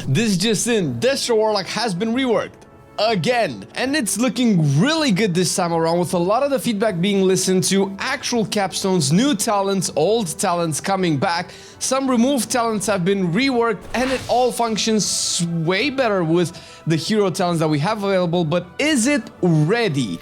This just in, Destro Warlock has been reworked again, and it's looking really good this time around, with a lot of the feedback being listened to, actual capstones, new talents, old talents coming back, some removed talents have been reworked, and it all functions way better with the hero talents that we have available. But is it ready?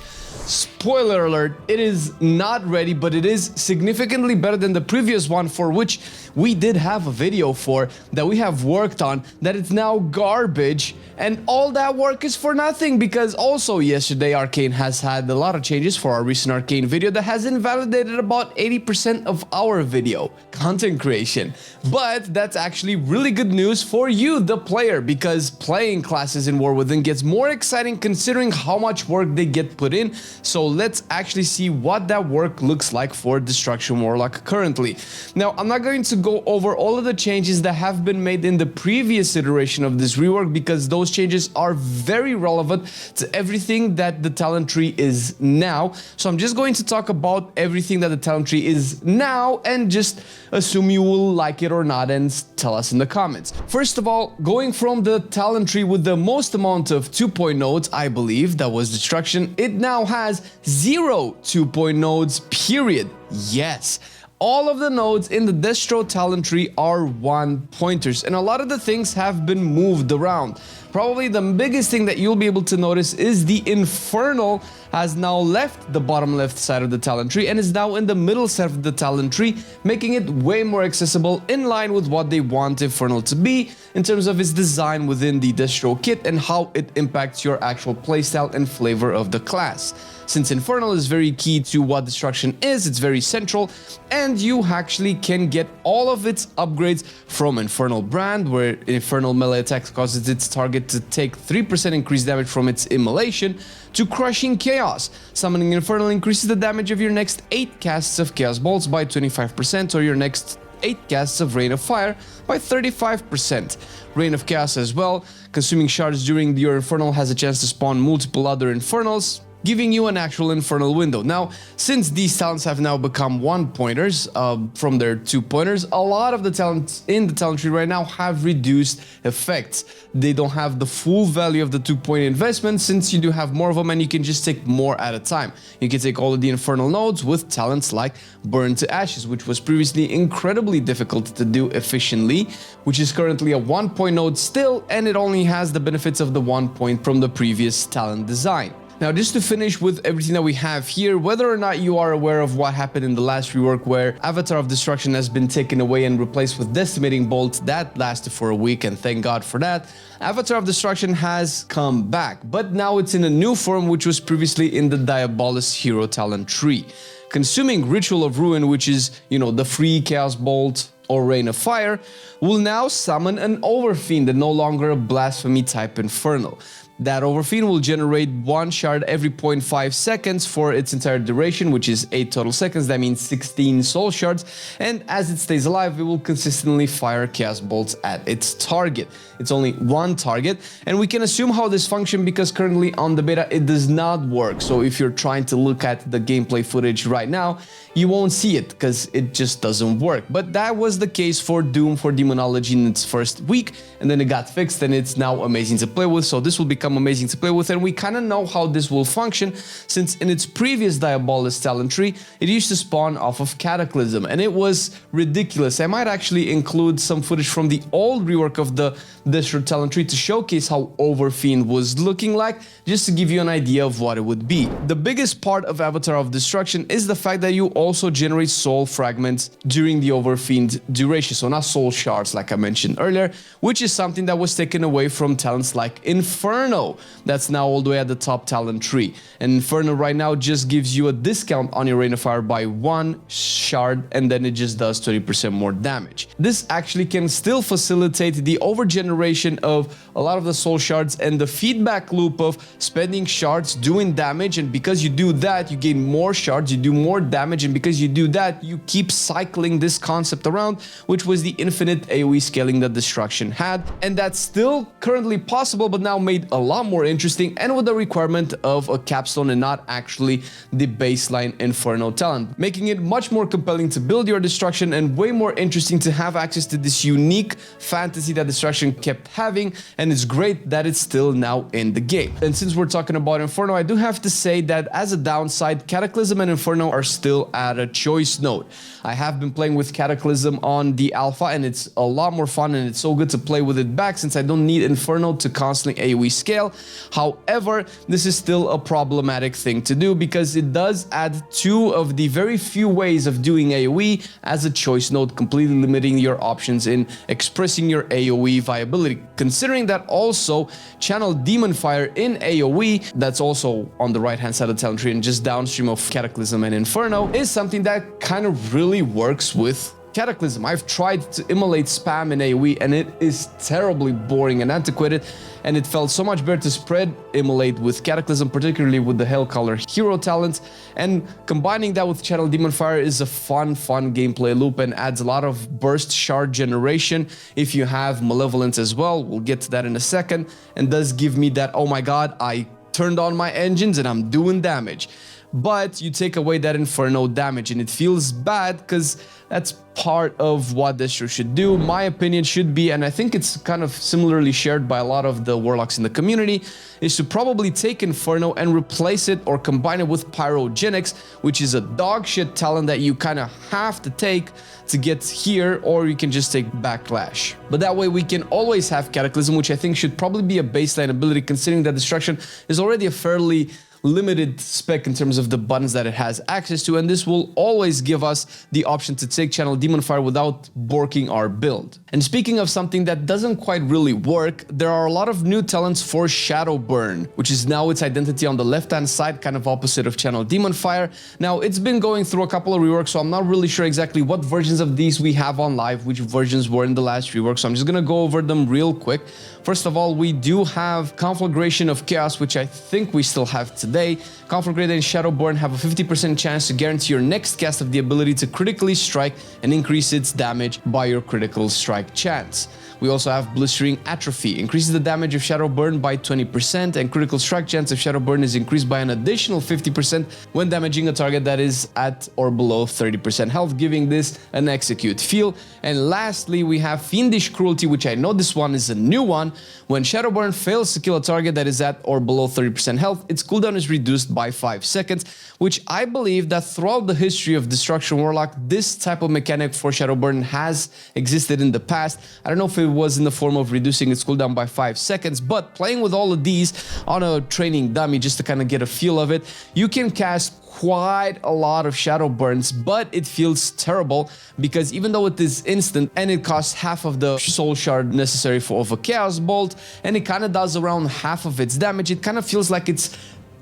Spoiler alert, it is not ready, but it is significantly better than the previous one, for which we did have a video for, that we have worked on, that it's now garbage, and all that work is for nothing, because also yesterday Arcane has had a lot of changes for our recent Arcane video that has invalidated about 80% of our video content creation. But that's actually really good news for you, the player, because playing classes in War Within gets more exciting considering how much work they get put in. So let's actually see what that work looks like for Destruction Warlock currently. Now, I'm not going to go over all of the changes that have been made in the previous iteration of this rework, because those changes are very relevant to everything that the talent tree is now. So I'm just going to talk about everything that the talent tree is now, and just assume you will like it or not, and tell us in the comments. First of all, going from the talent tree with the most amount of 2-point nodes, I believe that was Destruction, it now has 0 2-point nodes, period. Yes. All of the nodes in the Destro talent tree are 1-pointers, and a lot of the things have been moved around. Probably the biggest thing that you'll be able to notice is the Infernal has now left the bottom left side of the talent tree and is now in the middle side of the talent tree, making it way more accessible, in line with what they want Infernal to be in terms of its design within the Destro kit and how it impacts your actual playstyle and flavor of the class. Since Infernal is very key to what Destruction is, it's very central, and you actually can get all of its upgrades from Infernal Brand, where Infernal melee attack causes its target to take 3% increased damage from its immolation, to Crushing Chaos. Summoning Infernal increases the damage of your next 8 casts of Chaos Bolts by 25%, or your next 8 casts of Rain of Fire by 35%. Rain of Chaos as well. Consuming shards during your Infernal has a chance to spawn multiple other Infernals, giving you an actual Infernal window. Now, since these talents have now become 1-pointers from their 2-pointers, a lot of the talents in the talent tree right now have reduced effects. They don't have the full value of the 2-point investment, since you do have more of them and you can just take more at a time. You can take all of the Infernal nodes with talents like Burn to Ashes, which was previously incredibly difficult to do efficiently, which is currently a 1-point node still, and it only has the benefits of the 1 point from the previous talent design. Now, just to finish with everything that we have here, whether or not you are aware of what happened in the last rework, where Avatar of Destruction has been taken away and replaced with Decimating Bolt, that lasted for a week, and thank God for that. Avatar of Destruction has come back, but now it's in a new form, which was previously in the Diabolist hero talent tree. Consuming Ritual of Ruin, which is, the free Chaos Bolt or Rain of Fire, will now summon an Overfiend, and no longer a Blasphemy type Infernal. That Overfiend will generate 1 shard every 0.5 seconds for its entire duration, which is 8 total seconds. That means 16 soul shards, and as it stays alive, it will consistently fire Chaos Bolts at its target. It's only 1 target, and we can assume how this functions because currently on the beta it does not work. So if you're trying to look at the gameplay footage right now, you won't see it because it just doesn't work. But that was the case for Doom for Demonology in its first week, and then it got fixed and it's now amazing to play with. So this will become amazing to play with, and we kind of know how this will function, since in its previous Diabolist talent tree it used to spawn off of Cataclysm, and it was ridiculous. I might actually include some footage from the old rework of the Destro talent tree to showcase how Overfiend was looking like, just to give you an idea of what it would be. The biggest part of Avatar of Destruction is the fact that you also generate soul fragments during the Overfiend duration, so not soul shards like I mentioned earlier, which is something that was taken away from talents like Inferno. That's now all the way at the top talent tree, and Inferno right now just gives you a discount on your Rain of Fire by 1 shard, and then it just does 20% more damage. This actually can still facilitate the overgeneration of a lot of the soul shards and the feedback loop of spending shards doing damage, and because you do that you gain more shards, you do more damage, and because you do that you keep cycling this concept around, which was the infinite AoE scaling that Destruction had, and that's still currently possible, but now made a lot more interesting, and with the requirement of a capstone and not actually the baseline Inferno talent, making it much more compelling to build your destruction and way more interesting to have access to this unique fantasy that destruction kept having, and it's great that it's still now in the game. And since we're talking about Inferno, I do have to say that as a downside, Cataclysm and Inferno are still at a choice node. I have been playing with Cataclysm on the alpha, and it's a lot more fun, and it's so good to play with it back since I don't need Inferno to constantly AoE scale. However, this is still a problematic thing to do because it does add two of the very few ways of doing AoE as a choice node, completely limiting your options in expressing your AoE viability. Considering that also Channel Demon Fire in AoE, that's also on the right hand side of the talent tree and just downstream of Cataclysm and Inferno, is something that kind of really works with Cataclysm. I've tried to emulate spam in AoE and it is terribly boring and antiquated, and it felt so much better to spread emulate with Cataclysm, particularly with the Hellcaller hero talent, and combining that with Channel Demon Fire is a fun gameplay loop and adds a lot of burst shard generation if you have Malevolence as well. We'll get to that in a second, and does give me that, oh my god, I turned on my engines and I'm doing damage. But you take away that Inferno damage and it feels bad because that's part of what Destro should do. My opinion should be, and I think it's kind of similarly shared by a lot of the Warlocks in the community, is to probably take Inferno and replace it or combine it with Pyrogenics, which is a dog shit talent that you kind of have to take to get here, or you can just take Backlash. But that way we can always have Cataclysm, which I think should probably be a baseline ability, considering that Destruction is already a fairly limited spec in terms of the buttons that it has access to, and this will always give us the option to take Channel Demon Fire without borking our build. And speaking of something that doesn't quite really work, there are a lot of new talents for Shadowburn, which is now its identity on the left hand side, kind of opposite of Channel Demon Fire. Now it's been going through a couple of reworks, so I'm not really sure exactly what versions of these we have on live, which versions were in the last rework, so I'm just gonna go over them real quick. First of all, we do have Conflagration of Chaos, which I think we still have today. Conflagration and Shadowburn have a 50% chance to guarantee your next cast of the ability to critically strike and increase its damage by your critical strike chance. We also have Blistering Atrophy, increases the damage of Shadowburn by 20%, and critical strike chance of Shadowburn is increased by an additional 50% when damaging a target that is at or below 30% health, giving this an execute feel. And lastly, we have Fiendish Cruelty, which I know this one is a new one. When Shadowburn fails to kill a target that is at or below 30% health, its cooldown is reduced by 5 seconds, which I believe that throughout the history of Destruction Warlock, this type of mechanic for Shadowburn has existed in the past. I don't know if it was in the form of reducing its cooldown by 5 seconds, but playing with all of these on a training dummy just to kind of get a feel of it, you can cast quite a lot of Shadowburns, but it feels terrible because even though it is instant and it costs half of the soul shard necessary for a Chaos Bolt, and it kind of does around half of its damage, it kind of feels like it's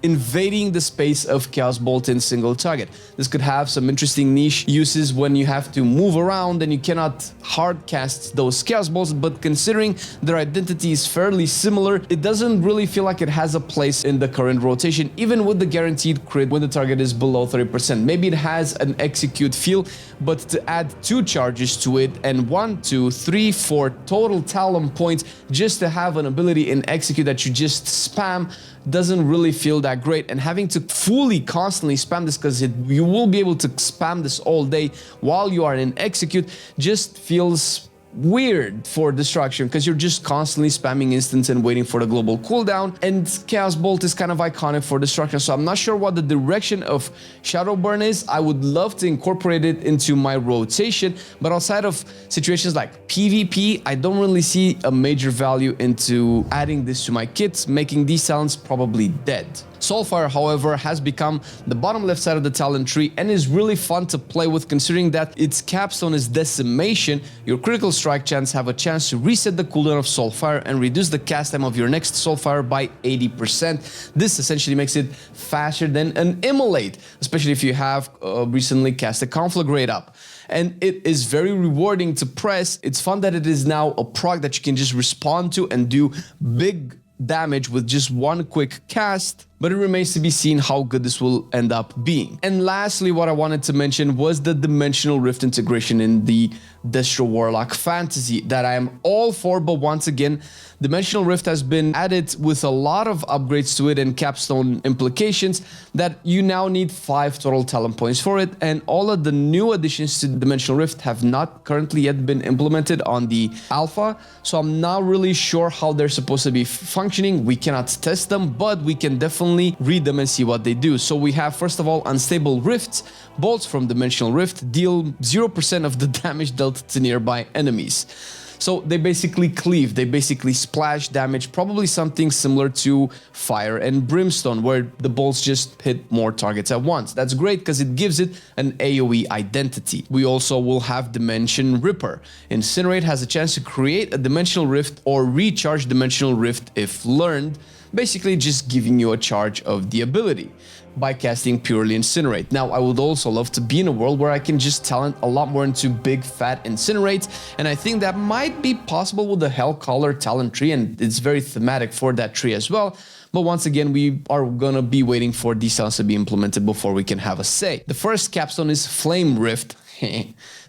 invading the space of Chaos Bolt in single target. This could have some interesting niche uses when you have to move around and you cannot hard cast those Chaos Bolts, but considering their identity is fairly similar, it doesn't really feel like it has a place in the current rotation, even with the guaranteed crit when the target is below 30%. Maybe it has an execute feel, but to add 2 charges to it and 1, 2, 3, 4 total talent points just to have an ability in execute that you just spam doesn't really feel that great. And having to fully constantly spam this, because you will be able to spam this all day while you are in execute, just feels weird for Destruction, because you're just constantly spamming instants and waiting for the global cooldown, and Chaos Bolt is kind of iconic for Destruction. So I'm not sure what the direction of Shadowburn is. I would love to incorporate it into my rotation, but outside of situations like PvP, I don't really see a major value into adding this to my kits, making these talents probably dead. Soulfire, however, has become the bottom left side of the talent tree and is really fun to play with, considering that its capstone is Decimation. Your critical strike chance have a chance to reset the cooldown of Soulfire and reduce the cast time of your next Soulfire by 80%. This essentially makes it faster than an Immolate, especially if you have recently cast a Conflagrate up. And it is very rewarding to press. It's fun that it is now a proc that you can just respond to and do big damage with just one quick cast. but it remains to be seen how good this will end up being. And lastly, what I wanted to mention was the Dimensional Rift integration in the Destro Warlock fantasy that I am all for, but once again, Dimensional Rift has been added with a lot of upgrades to it and capstone implications that you now need 5 total talent points for it, and all of the new additions to Dimensional Rift have not currently yet been implemented on the alpha, so I'm not really sure how they're supposed to be functioning. We cannot test them, but we can definitely read them and see what they do. So we have, first of all, Unstable Rifts. Bolts from Dimensional Rift deal 0% of the damage dealt to nearby enemies. So they basically cleave, they basically splash damage, probably something similar to Fire and Brimstone, where the bolts just hit more targets at once. That's great because it gives it an AoE identity. We also will have Dimension Ripper. Incinerate has a chance to create a Dimensional Rift or recharge Dimensional Rift if learned, basically just giving you a charge of the ability by casting purely Incinerate. Now, I would also love to be in a world where I can just talent a lot more into big fat Incinerates, and I think that might be possible with the Hellcaller talent tree, and it's very thematic for that tree as well. But once again, we are gonna be waiting for these talents to be implemented before we can have a say. The first capstone is Flame Rift.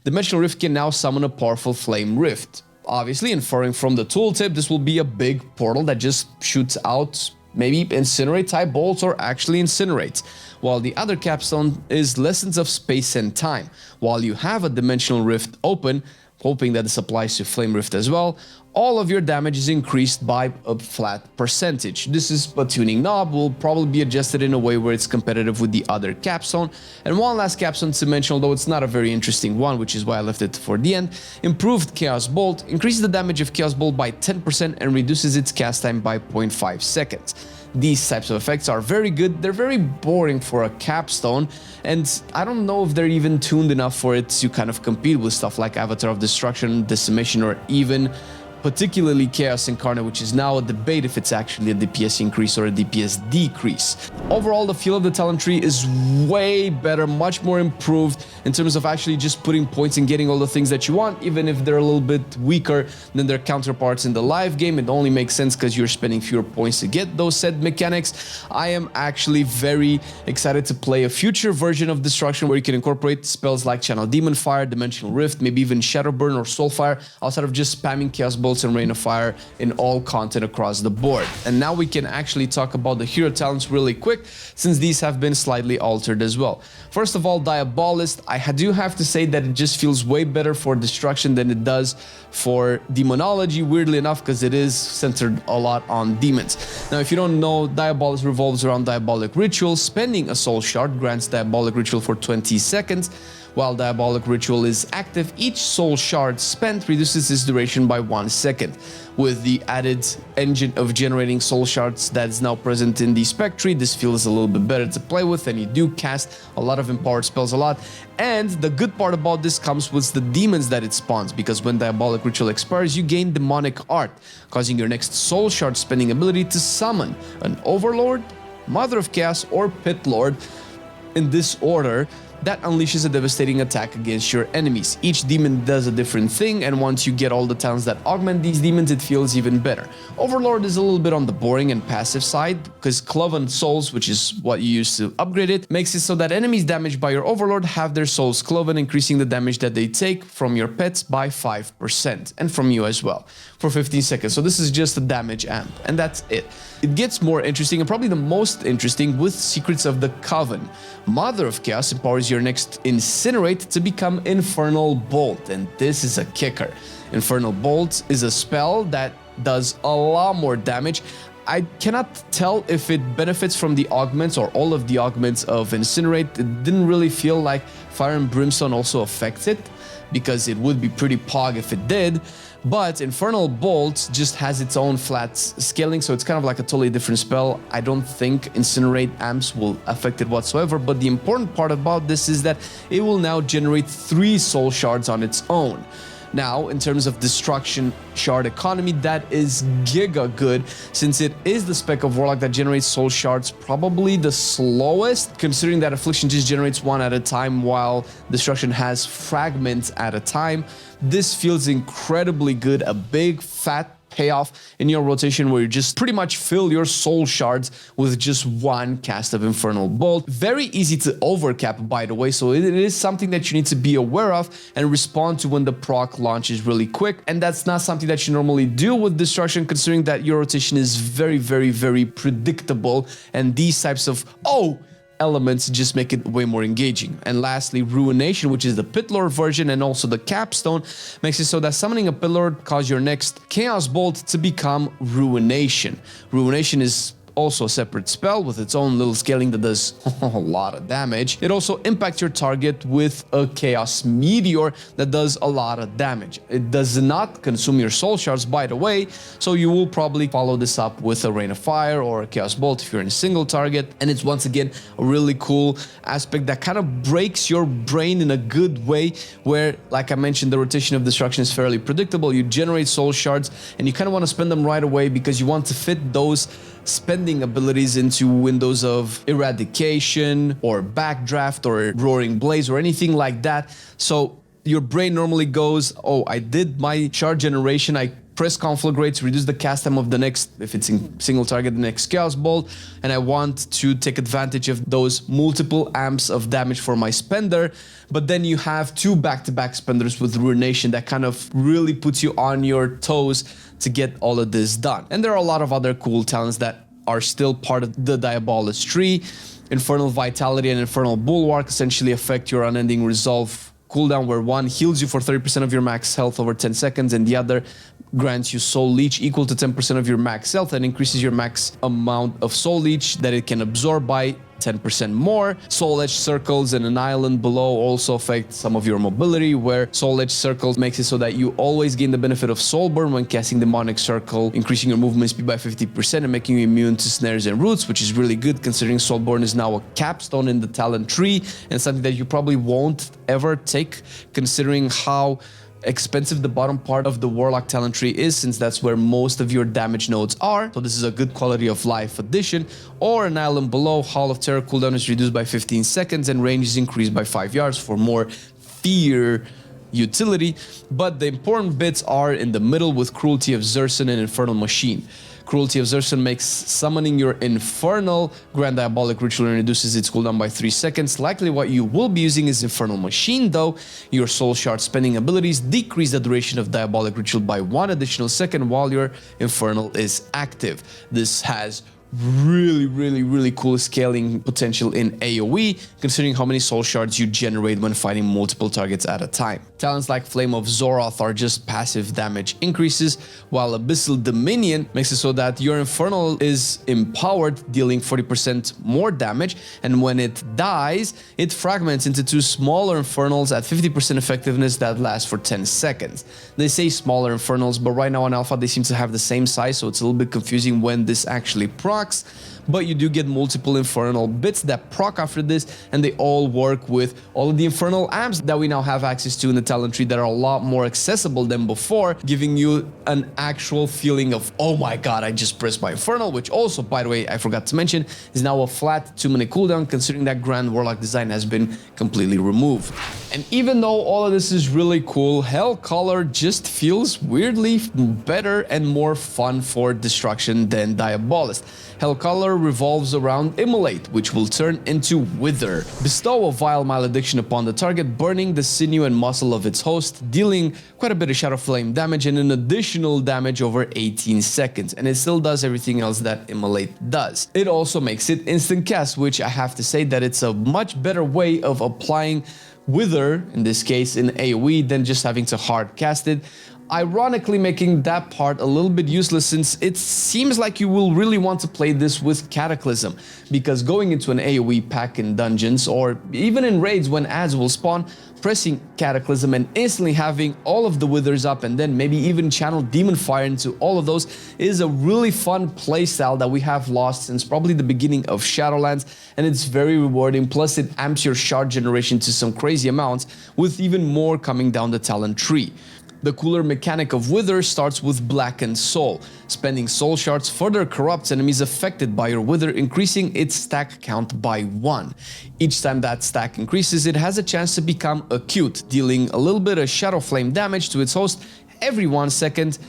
Dimensional Rift can now summon a powerful Flame Rift. Obviously, inferring from the tooltip, this will be a big portal that just shoots out maybe Incinerate type bolts or actually incinerates, while the other capstone is Lessons of Space and Time. While you have a Dimensional Rift open, hoping that this applies to Flame Rift as well, all of your damage is increased by a flat percentage. This is a tuning knob, will probably be adjusted in a way where it's competitive with the other capstone. And one last capstone to mention, although it's not a very interesting one, which is why I left it for the end. Improved Chaos Bolt increases the damage of Chaos Bolt by 10% and reduces its cast time by 0.5 seconds. These types of effects are very good, they're very boring for a capstone, and I don't know if they're even tuned enough for it to kind of compete with stuff like Avatar of Destruction, Decimation, or even particularly Chaos Incarnate, which is now a debate if it's actually a DPS increase or a DPS decrease. Overall, the feel of the talent tree is way better, much more improved in terms of actually just putting points and getting all the things that you want, even if they're a little bit weaker than their counterparts in the live game. It only makes sense because you're spending fewer points to get those said mechanics. I am actually very excited to play a future version of Destruction where you can incorporate spells like Channel Demon Fire, Dimensional Rift, maybe even Shadowburn or Soulfire, outside of just spamming Chaos Bolts and Rain of Fire in all content across the board. And now we can actually talk about the hero talents really quick, since these have been slightly altered as well. First of all, Diabolist, I do have to say that it just feels way better for Destruction than it does for Demonology, weirdly enough, because it is centered a lot on demons. Now, if you don't know, Diabolist revolves around Diabolic Ritual. Spending a Soul Shard grants Diabolic Ritual for 20 seconds. While Diabolic Ritual is active, each Soul Shard spent reduces its duration by 1 second. With the added engine of generating Soul Shards that is now present in the spec tree, this feels a little bit better to play with, and you do cast a lot of empowered spells a lot. And the good part about this comes with the demons that it spawns, because when Diabolic Ritual expires, you gain Demonic Art, causing your next Soul Shard spending ability to summon an Overlord, Mother of Chaos, or Pit Lord in this order, that unleashes a devastating attack against your enemies. Each demon does a different thing, and once you get all the talents that augment these demons, it feels even better. Overlord is a little bit on the boring and passive side, because Cloven Souls, which is what you use to upgrade it, makes it so that enemies damaged by your Overlord have their souls cloven, increasing the damage that they take from your pets by 5%, and from you as well, for 15 seconds. So this is just a damage amp, and that's it. It gets more interesting, and probably the most interesting, with Secrets of the Coven. Mother of Chaos empowers your next Incinerate to become Infernal Bolt, and this is a kicker. Infernal Bolt is a spell that does a lot more damage. I cannot tell if it benefits from the augments or all of the augments of Incinerate. It didn't really feel like Fire and Brimstone also affects it, because it would be pretty pog if it did. But Infernal Bolt just has its own flat scaling, so it's kind of like a totally different spell. I don't think Incinerate amps will affect it whatsoever, but the important part about this is that it will now generate 3 Soul Shards on its own. Now, in terms of Destruction Shard economy, that is giga good, since it is the spec of Warlock that generates Soul Shards probably the slowest, considering that Affliction just generates 1 at a time, while Destruction has fragments at a time. This feels incredibly good, a big, fat payoff in your rotation where you just pretty much fill your soul shards with just one cast of Infernal Bolt. Very easy to overcap, by the way, so it is something that you need to be aware of and respond to when the proc launches really quick. And that's not something that you normally do with Destruction, considering that your rotation is very predictable, and these types of elements just make it way more engaging. And lastly, Ruination, which is the Pit Lord version and also the capstone, makes it so that summoning a Pit Lord causes your next Chaos Bolt to become Ruination. Ruination is also a separate spell with its own little scaling that does a lot of damage. It also impacts your target with a Chaos Meteor that does a lot of damage. It does not consume your soul shards, by the way, so you will probably follow this up with a Rain of Fire or a Chaos Bolt if you're in a single target. And it's once again a really cool aspect that kind of breaks your brain in a good way, where, like I mentioned, the rotation of Destruction is fairly predictable. You generate soul shards and you kind of want to spend them right away because you want to fit those spending abilities into windows of Eradication or Backdraft or Roaring Blaze or anything like that. So your brain normally goes, oh, I did my shard generation, I press Conflagrate to reduce the cast time of the next, if it's in single target, the next Chaos Bolt, and I want to take advantage of those multiple amps of damage for my spender. But then you have two back-to-back spenders with Ruination that kind of really puts you on your toes to get all of this done. And there are a lot of other cool talents that are still part of the Diabolist tree. Infernal Vitality and Infernal Bulwark essentially affect your Unending Resolve cooldown, where one heals you for 30% of your max health over 10 seconds and the other grants you Soul Leech equal to 10% of your max health and increases your max amount of Soul Leech that it can absorb by 10% more. Soul Edge Circles and an island below also affect some of your mobility, where Soul Edge Circles makes it so that you always gain the benefit of Soulburn when casting Demonic Circle, increasing your movement speed by 50% and making you immune to snares and roots, which is really good considering Soulburn is now a capstone in the talent tree and something that you probably won't ever take, considering how expensive the bottom part of the Warlock talent tree is, since that's where most of your damage nodes are. So this is a good quality of life addition. Or an island below, Hall of Terror cooldown is reduced by 15 seconds and range is increased by 5 yards for more fear utility. But the important bits are in the middle with Cruelty of Zerson and Infernal Machine. Cruelty of Zerson makes summoning your Infernal Grand Diabolic Ritual and reduces its cooldown by 3 seconds. Likely what you will be using is Infernal Machine though. Your Soul Shard spending abilities decrease the duration of Diabolic Ritual by 1 additional second while your Infernal is active. This has really cool scaling potential in AoE, considering how many soul shards you generate when fighting multiple targets at a time. Talents like Flame of Zoroth are just passive damage increases, while Abyssal Dominion makes it so that your Infernal is empowered, dealing 40% more damage, and when it dies, it fragments into 2 smaller Infernals at 50% effectiveness that last for 10 seconds. They say smaller Infernals, but right now on Alpha they seem to have the same size, so it's a little bit confusing when this actually procs. But you do get multiple Infernal bits that proc after this, and they all work with all of the Infernal amps that we now have access to in the talent tree that are a lot more accessible than before, giving you an actual feeling of, oh my god, I just pressed my Infernal, which also, by the way, I forgot to mention, is now a flat 2-minute cooldown, considering that Grand Warlock design has been completely removed. And even though all of this is really cool, Hellcaller just feels weirdly better and more fun for destruction than Diabolist. Hellcaller revolves around Immolate, which will turn into Wither. Bestow a vile malediction upon the target, burning the sinew and muscle of its host, dealing quite a bit of Shadow Flame damage and an additional damage over 18 seconds. And it still does everything else that Immolate does. It also makes it instant cast, which I have to say that it's a much better way of applying Wither, in this case in AoE, than just having to hard cast it. Ironically making that part a little bit useless, since it seems like you will really want to play this with Cataclysm, because going into an AoE pack in dungeons or even in raids when ads will spawn, pressing Cataclysm and instantly having all of the withers up and then maybe even channel Demon Fire into all of those is a really fun playstyle that we have lost since probably the beginning of Shadowlands, and it's very rewarding. Plus it amps your shard generation to some crazy amounts, with even more coming down the talent tree. The cooler mechanic of Wither starts with Blackened Soul. Spending soul shards further corrupts enemies affected by your Wither, increasing its stack count by 1. Each time that stack increases, it has a chance to become acute, dealing a little bit of Shadow Flame damage to its host every 1 second,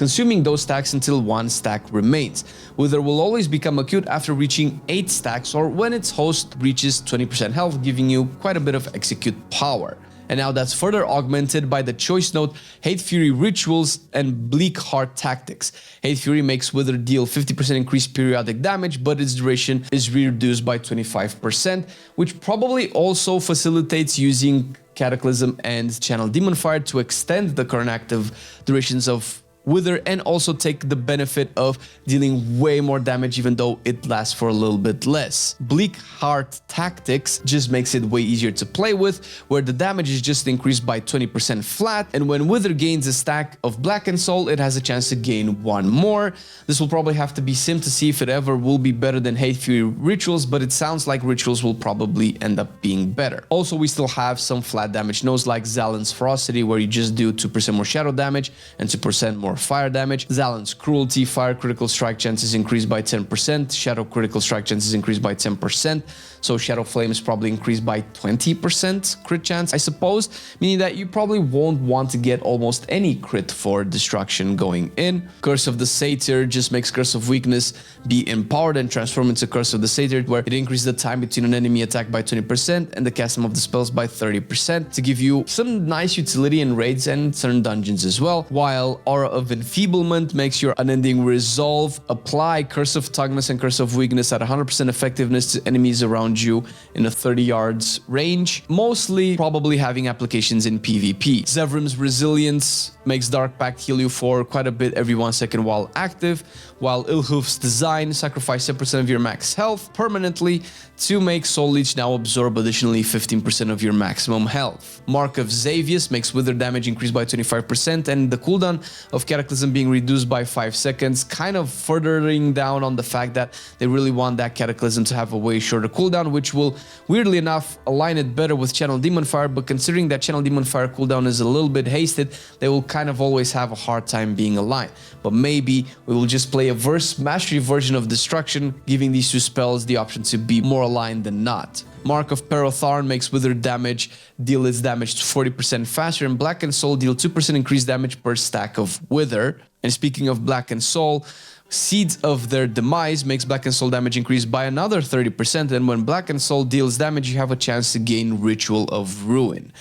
consuming those stacks until 1 stack remains. Wither will always become acute after reaching 8 stacks or when its host reaches 20% health, giving you quite a bit of execute power. And now that's further augmented by the choice note Hate Fury Rituals and Bleak Heart Tactics. Hate Fury makes Wither deal 50% increased periodic damage, but its duration is reduced by 25%, which probably also facilitates using Cataclysm and Channel Demon Fire to extend the current active durations of Wither and also take the benefit of dealing way more damage even though it lasts for a little bit less. Bleak Heart Tactics just makes it way easier to play with, where the damage is just increased by 20% flat, and when Wither gains a stack of Blackened Soul, it has a chance to gain 1 more. This will probably have to be sim to see if it ever will be better than Hate Fury Rituals, but it sounds like Rituals will probably end up being better. Also, we still have some flat damage nodes like Zalan's Ferocity, where you just do 2% more shadow damage and 2% more fire damage. Zalan's Cruelty, fire critical strike chances increased by 10%, shadow critical strike chances increased by 10%, so Shadow Flame is probably increased by 20% crit chance, I suppose, meaning that you probably won't want to get almost any crit for destruction going in. Curse of the Satyr just makes Curse of Weakness be empowered and transform into Curse of the Satyr, where it increases the time between an enemy attack by 20% and the casting of the spells by 30% to give you some nice utility in raids and certain dungeons as well, while Aura of Enfeeblement makes your Unending Resolve apply Curse of Toughness and Curse of Weakness at 100% effectiveness to enemies around you in a 30 yards range, mostly probably having applications in PvP. Zevrim's Resilience makes Dark Pact heal you for quite a bit every 1 second while active, while Ilhuf's Design sacrifice 10% of your max health permanently to make Soul Leech now absorb additionally 15% of your maximum health. Mark of Xavius makes Wither damage increase by 25% and the cooldown of Cataclysm being reduced by 5 seconds, kind of furthering down on the fact that they really want that Cataclysm to have a way shorter cooldown, which will weirdly enough align it better with Channel Demon Fire, but considering that Channel Demon Fire cooldown is a little bit hasted, they will kind of always have a hard time being aligned. But maybe we will just play a verse mastery version of Destruction, giving these two spells the option to be more aligned than not. Mark of Perotharn makes Wither damage deal its damage 40% faster, and Blackened Soul deal 2% increased damage per stack of Wither. And speaking of Blackened Soul, Seeds of Their Demise makes Blackened Soul damage increase by another 30%, and when Blackened Soul deals damage, you have a chance to gain Ritual of Ruin.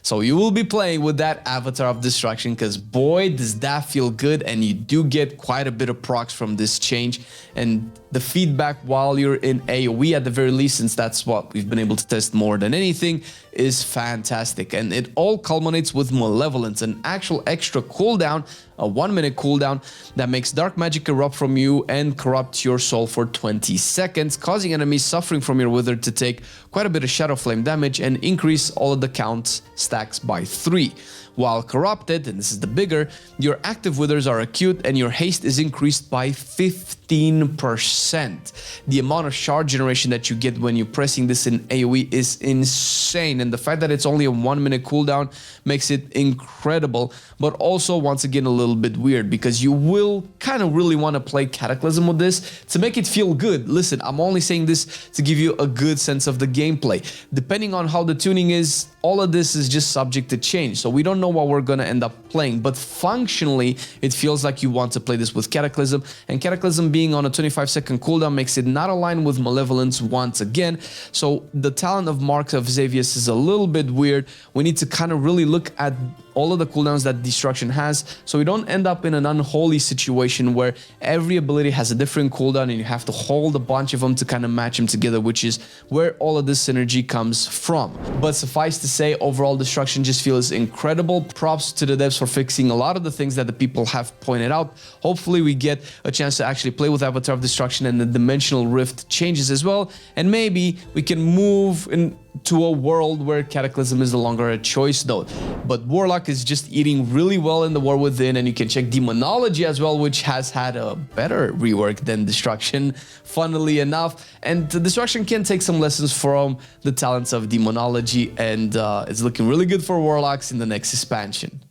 So you will be playing with that Avatar of Destruction, because boy does that feel good, and you do get quite a bit of procs from this change, and the feedback while you're in AoE at the very least, since that's what we've been able to test more than anything, is fantastic. And it all culminates with Malevolence, an actual extra cooldown, a 1-minute cooldown that makes dark magic erupt from you and corrupt your soul for 20 seconds, causing enemies suffering from your Wither to take quite a bit of Shadow Flame damage and increase all of the count stacks by 3. While corrupted, and this is the bigger, your active Withers are acute and your haste is increased by 15%. The amount of shard generation that you get when you're pressing this in AoE is insane, and the fact that it's only a 1-minute cooldown makes it incredible, but also once again a little bit weird, because you will kind of really want to play Cataclysm with this to make it feel good. Listen, I'm only saying this to give you a good sense of the gameplay. Depending on how the tuning is, all of this is just subject to change, so we don't know what we're gonna end up playing, but functionally it feels like you want to play this with Cataclysm, and Cataclysm being on a 25-second cooldown makes it not align with Malevolence once again. So the talent of Mark of Xavius is a little bit weird. We need to kind of really look at all of the cooldowns that Destruction has, so we don't end up in an unholy situation where every ability has a different cooldown and you have to hold a bunch of them to kind of match them together, which is where all of this synergy comes from. But suffice to say, overall Destruction just feels incredible. Props to the devs for fixing a lot of the things that the people have pointed out. Hopefully we get a chance to actually play with Avatar of Destruction and the Dimensional Rift changes as well, and maybe we can move into a world where Cataclysm is no longer a choice node. But Warlock is just eating really well in the War Within, and you can check Demonology as well, which has had a better rework than Destruction, funnily enough. And Destruction can take some lessons from the talents of Demonology, and it's looking really good for Warlocks in the next expansion.